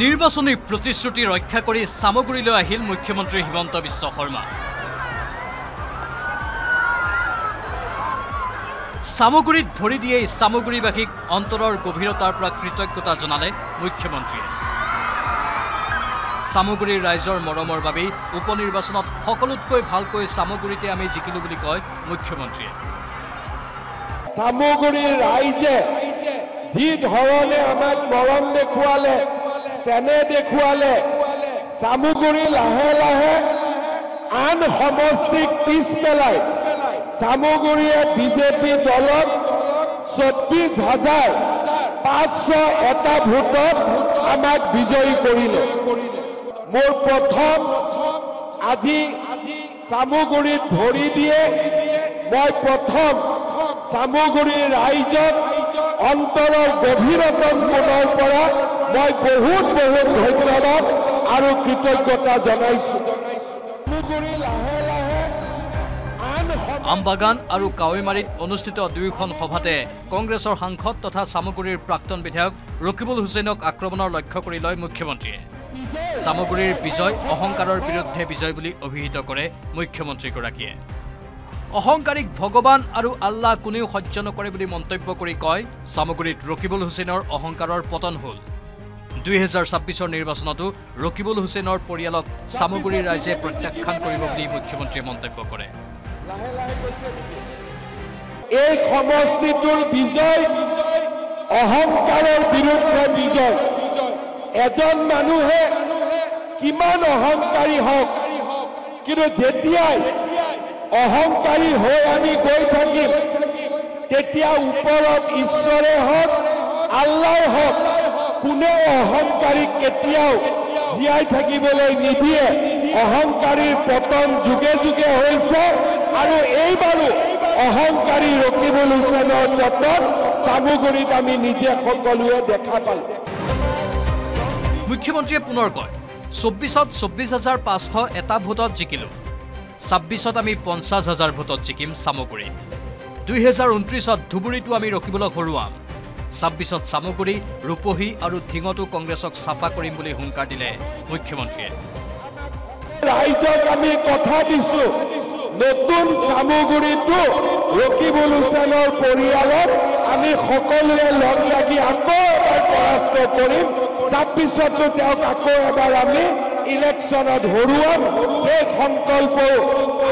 নিৰ্বাচনী প্ৰতিশ্ৰুতি ৰক্ষা কৰি সামগুৰিলৈ আহিল মুখ্যমন্ত্ৰী হিমন্ত বিশ্ব শৰ্মা। সামগুৰিত ভৰি দিয়ে সামগুৰিবাসীক অন্তৰৰ গভীৰতাৰ পৰা কৃতজ্ঞতা জনালে মুখ্যমন্ত্ৰীয়ে। সামগুৰিৰ ৰাইজৰ মৰমৰ বাবে উপনিৰ্বাচনত সকলোতকৈ ভালকৈ সামগুৰিতে আমি জিকিলো বুলি কয় মুখ্যমন্ত্ৰীয়ে। সামগুৰিৰ ৰাইজে যি ধৰণে আমাক মৰম দেখুৱালে, চেনে দেখুৱালে, সামগুৰি লাহে লাহে আন সমষ্টিক পিছ পেলাই সামগুৰিয়ে বিজেপি দলক 24,501 ভোটত আমাক বিজয়ী কৰিলে। মোৰ প্ৰথম আজি সামগুৰিত ভৰি দিয়ে মই প্ৰথম সামগুৰিৰ ৰাইজক অন্তৰৰ গভীৰতম মনৰ পৰা মই বহুত বহুত ধন্যবাদ আৰু কৃতজ্ঞতা জনাইছো। সামগুৰি লাহে লাহে আমবাগান আৰু কাৱৈমাৰীত অনুষ্ঠিত দুয়োখন সভাতে কংগ্ৰেছৰ সাংসদ তথা সামগুৰিৰ প্ৰাক্তন বিধায়ক ৰকিবুল হুছেইনক আক্ৰমণৰ লক্ষ্য কৰি লয় মুখ্যমন্ত্ৰীয়ে। সামগুৰিৰ বিজয় অহংকাৰৰ বিৰুদ্ধে বিজয় বুলি অভিহিত কৰে মুখ্যমন্ত্ৰীগৰাকীয়ে। অহংকাৰীক ভগৱান আৰু আল্লাহ কোনেও সহ্য নকৰে বুলি মন্তব্য কৰি কয় সামগুৰিত ৰকিবুল হুছেইনৰ অহংকাৰৰ পতন হ'ল। 2026 নিৰ্বাচনতো ৰকিবুল হুছেইনৰ পৰিয়ালক সামগুৰিৰ ৰাইজে প্ৰত্যাখ্যান কৰিব বুলি মুখ্যমন্ত্ৰীয়ে মন্তব্য কৰে। এই সমষ্টিটোৰ বিজয় অহংকাৰৰ বিৰুদ্ধে বিজয়। এজন মানুহে কিমান অহংকাৰী হওক, কিন্তু যেতিয়াই অহংকাৰী হৈ আমি গৈ থাকিম তেতিয়া ওপৰত ঈশ্বৰে হওক আল্লাই হওক কোনেও অহংকাৰীক কেতিয়াও জীয়াই থাকিবলৈ নিদিয়ে। অহংকাৰীৰ পতন যুগে যুগে হৈছে আৰু এইবাৰো অহংকাৰী ৰকিবুল হুছেইনৰ পতন সামগুৰিত আমি নিজে সকলোৱে দেখা পালো। মুখ্যমন্ত্ৰীয়ে পুনৰ কয় 24ত 24,501 ভোটত জিকিলো, 26ত আমি 50,000 ভোটত জিকিম সামগুৰি। 2029ত ধুবুৰীতো আমি ৰকিবুলক হৰুৱাম। 26ত সামগুৰি, ৰূপহী আৰু ধিঙতো কংগ্ৰেছক চাফা কৰিম বুলি হুংকাৰ দিলে মুখ্যমন্ত্ৰীয়ে। ৰাইজক আমি কথা দিছো, নতুন সামগুৰিটো ৰকিবুল হুছেইনৰ পৰিয়ালক আমি সকলোৱে লগ লাগি আকৌ এবাৰ পৰাস্ত কৰিম। 26তো তেওঁক আকৌ এবাৰ আমি ইলেকশ্যনত হৰুৱাম। সেই সংকল্প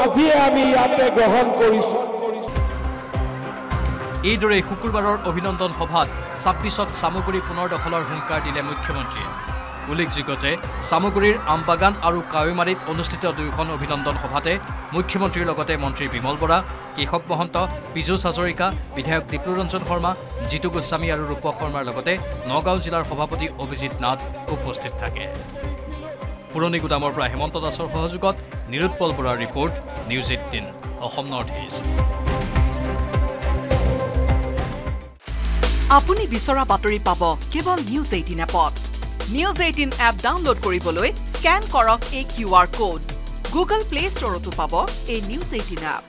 আজিয়ে আমি ইয়াতে গ্ৰহণ কৰিছো। এইদৰে শুকুৰবাৰৰ অভিনন্দন সভাত 26ত সামগুৰি পুনৰ দখলৰ হুংকাৰ দিলে মুখ্যমন্ত্ৰীয়ে। উল্লেখযোগ্য যে সামগুৰিৰ আমবাগান আৰু কাৱৈমাৰীত অনুষ্ঠিত দুয়োখন অভিনন্দন সভাতে মুখ্যমন্ত্ৰীৰ লগতে মন্ত্ৰী বিমল বৰা, কেশৱ মহন্ত, পীযুষ হাজৰিকা, বিধায়ক দীপ্লুৰঞ্জন শৰ্মা, জিতু গোস্বামী আৰু ৰূপক শৰ্মাৰ লগতে নগাঁও জিলাৰ সভাপতি অভিজিৎ নাথ উপস্থিত থাকে। পুৰণি গুদামৰ পৰা হেমন্ত দাসৰ সহযোগত নিৰুৎপল বৰাৰ report, news 18 Assam north east. আপুনি বিচৰা বাতৰি পাব কেৱল নিউজ 18 এপত। নিউজ 18 এপ ডাউনলোড কৰিবলৈ স্কেন কৰক এই QR কোড। গুগল প্লে ষ্টৰতো পাব এই নিউজ 18 এপ।